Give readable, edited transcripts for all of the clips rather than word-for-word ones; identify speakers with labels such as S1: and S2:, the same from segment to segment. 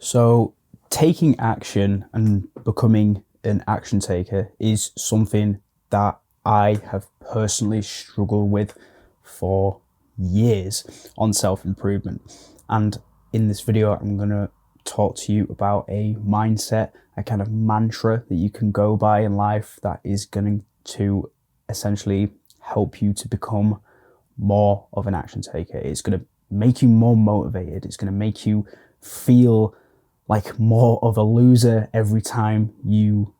S1: So taking action and becoming an action taker is something that I have personally struggled with for years on self-improvement. And in this video, I'm going to talk to you about a mindset, a kind of mantra that you can go by in life that is going to essentially help you to become more of an action taker. It's going to make you more motivated. It's going to make you feel like more of a loser every time you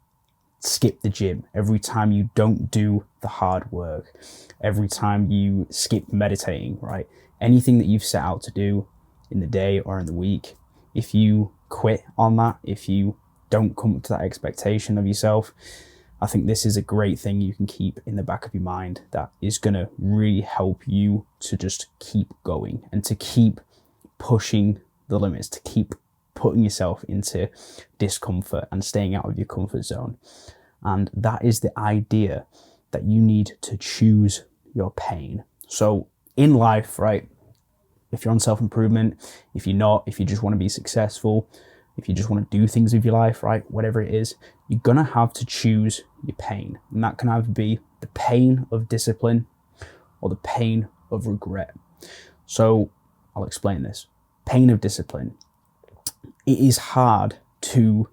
S1: skip the gym, every time you don't do the hard work, every time you skip meditating, right? Anything that you've set out to do in the day or in the week, if you quit on that, if you don't come up to that expectation of yourself, I think this is a great thing you can keep in the back of your mind that is going to really help you to just keep going and to keep pushing the limits, to keep putting yourself into discomfort and staying out of your comfort zone. And that is the idea that you need to choose your pain. So in life, right, if you're on self-improvement, if you're not, if you just want to be successful, if you just want to do things with your life, right, whatever it is, you're going to have to choose your pain. And that can either be the pain of discipline or the pain of regret. So I'll explain this. Pain of discipline. It is hard to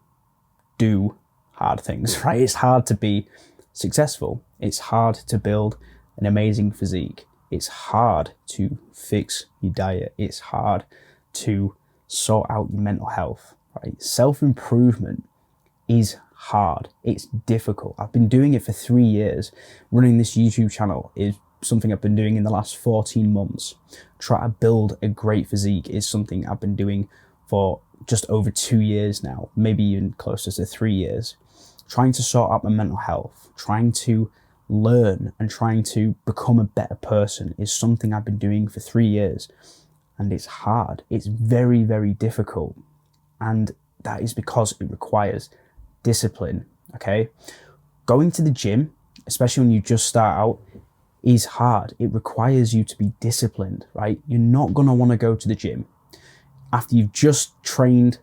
S1: do hard things, right? It's hard to be successful. It's hard to build an amazing physique. It's hard to fix your diet. It's hard to sort out your mental health, right? Self-improvement is hard. It's difficult. I've been doing it for 3 years. Running this YouTube channel is something I've been doing in the last 14 months. Try to build a great physique is something I've been doing for just over 2 years now, maybe even closer to 3 years. Trying to sort out my mental health, trying to learn and trying to become a better person is something I've been doing for 3 years. And it's hard. It's very, very difficult. And that is because it requires discipline, okay? Going to the gym, especially when you just start out, is hard. It requires you to be disciplined, right? You're not gonna wanna go to the gym after you've just trained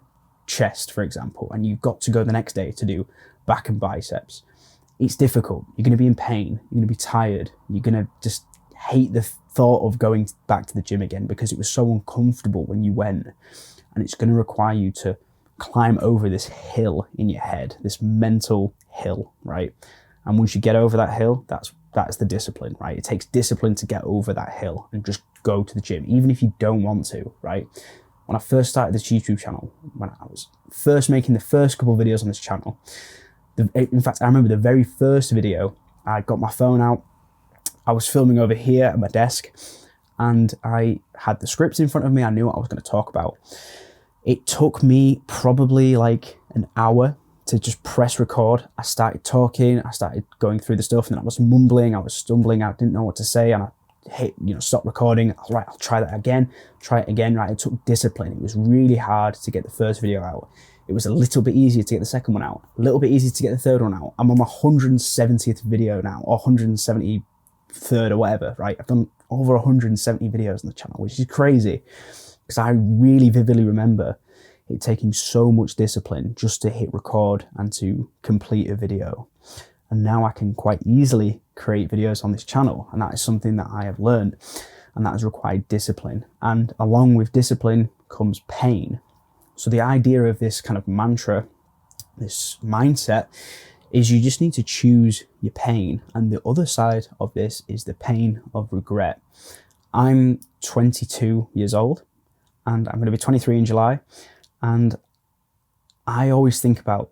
S1: chest, for example, and you've got to go the next day to do back and biceps. It's difficult. You're going to be in pain. You're going to be tired. You're going to just hate the thought of going back to the gym again because it was so uncomfortable when you went. And it's going to require you to climb over this hill in your head, this mental hill, right? And once you get over that hill, that's the discipline, right? It takes discipline to get over that hill and just go to the gym, even if you don't want to, right? When I first started this YouTube channel, when I was first making the first couple of videos on this channel, in fact, I remember the very first video, I got my phone out, I was filming over here at my desk, and I had the scripts in front of me, I knew what I was going to talk about. It took me probably like an hour to just press record. I started talking, I started going through the stuff, and then I was mumbling, I was stumbling, I didn't know what to say, and I hit, stop recording. Right, I'll try that again, try it again, right? It took discipline. It was really hard to get the first video out. It was a little bit easier to get the second one out, a little bit easier to get the third one out. I'm on my 170th video now, or 173rd or whatever, right? I've done over 170 videos on the channel, which is crazy because I really vividly remember it taking so much discipline just to hit record and to complete a video. And now I can quite easily create videos on this channel. And that is something that I have learned, and that has required discipline. And along with discipline comes pain. So the idea of this kind of mantra, this mindset, is you just need to choose your pain. And the other side of this is the pain of regret. I'm 22 years old and I'm going to be 23 in July. And I always think about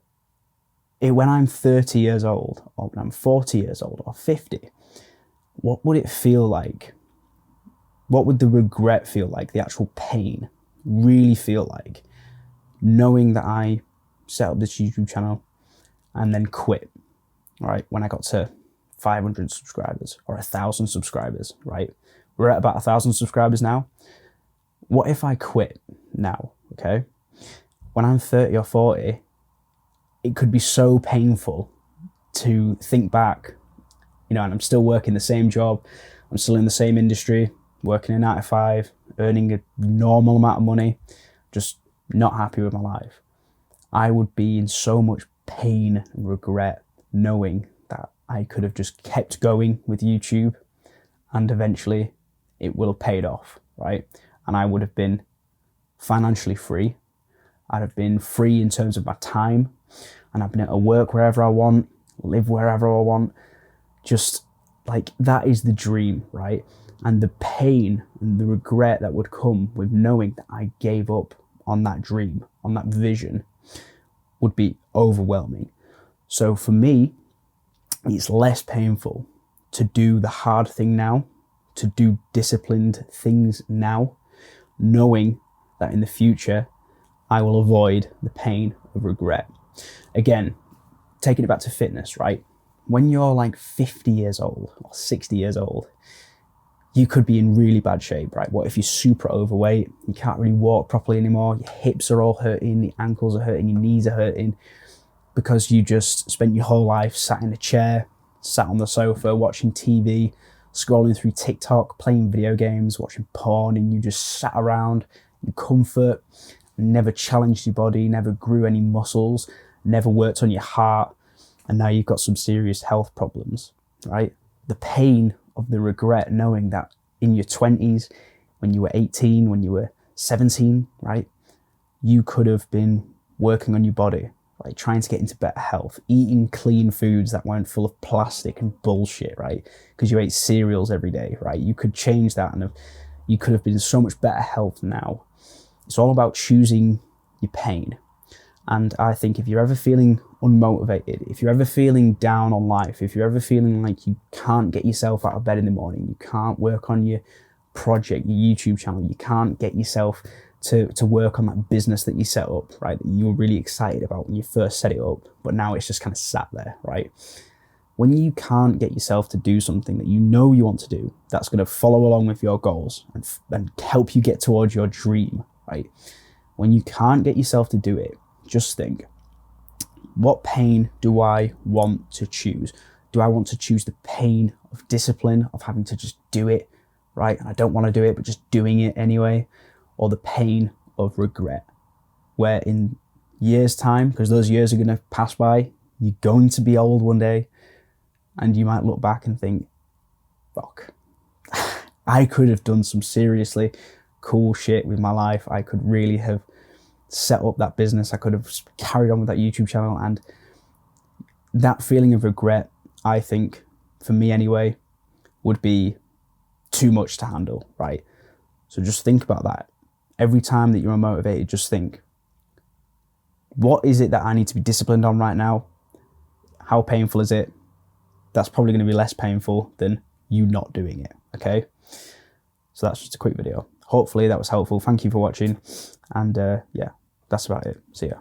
S1: when I'm 30 years old, or when I'm 40 years old, or 50, what would it feel like? What would the regret feel like? The actual pain really feel like? Knowing that I set up this YouTube channel and then quit, right? When I got to 500 subscribers or 1,000 subscribers, right? We're at about 1,000 subscribers now. What if I quit now, okay? When I'm 30 or 40, it could be so painful to think back, and I'm still working the same job. I'm still in the same industry, working a 9 to 5, earning a normal amount of money, just not happy with my life. I would be in so much pain and regret knowing that I could have just kept going with YouTube and eventually it will have paid off, right? And I would have been financially free. I'd have been free in terms of my time, and I've been able to work wherever I want, live wherever I want. Just like, that is the dream, right? And the pain and the regret that would come with knowing that I gave up on that dream, on that vision, would be overwhelming. So for me, it's less painful to do the hard thing now, to do disciplined things now, knowing that in the future I will avoid the pain of regret. Again, taking it back to fitness, right? When you're like 50 years old or 60 years old, you could be in really bad shape, right? What if you're super overweight? You can't really walk properly anymore. Your hips are all hurting, your ankles are hurting, your knees are hurting because you just spent your whole life sat in a chair, sat on the sofa, watching TV, scrolling through TikTok, playing video games, watching porn, and you just sat around in comfort, never challenged your body, never grew any muscles, never worked on your heart, and now you've got some serious health problems, right? The pain of the regret knowing that in your 20s, when you were 18, when you were 17, right, you could have been working on your body, right, trying to get into better health, eating clean foods that weren't full of plastic and bullshit, right, because you ate cereals every day, right? You could change that and you could have been in so much better health now. It's all about choosing your pain. And I think if you're ever feeling unmotivated, if you're ever feeling down on life, if you're ever feeling like you can't get yourself out of bed in the morning, you can't work on your project, your YouTube channel, you can't get yourself to work on that business that you set up, right, that you were really excited about when you first set it up, but now it's just kind of sat there, right? When you can't get yourself to do something that you know you want to do, that's going to follow along with your goals and help you get towards your dream, right? When you can't get yourself to do it, just think, what pain do I want to choose? Do I want to choose the pain of discipline, of having to just do it, right? And I don't want to do it, but just doing it anyway. Or the pain of regret, where in years' time, because those years are going to pass by, you're going to be old one day, and you might look back and think, fuck, I could have done some seriously cool shit with my life. I could really have set up that business. I could have carried on with that YouTube channel. And that feeling of regret, I think, for me anyway, would be too much to handle, right? So just think about that. Every time that you're unmotivated, just think, what is it that I need to be disciplined on right now? How painful is it? That's probably going to be less painful than you not doing it, okay? So that's just a quick video. Hopefully that was helpful. Thank you for watching. And yeah, that's about it. See ya.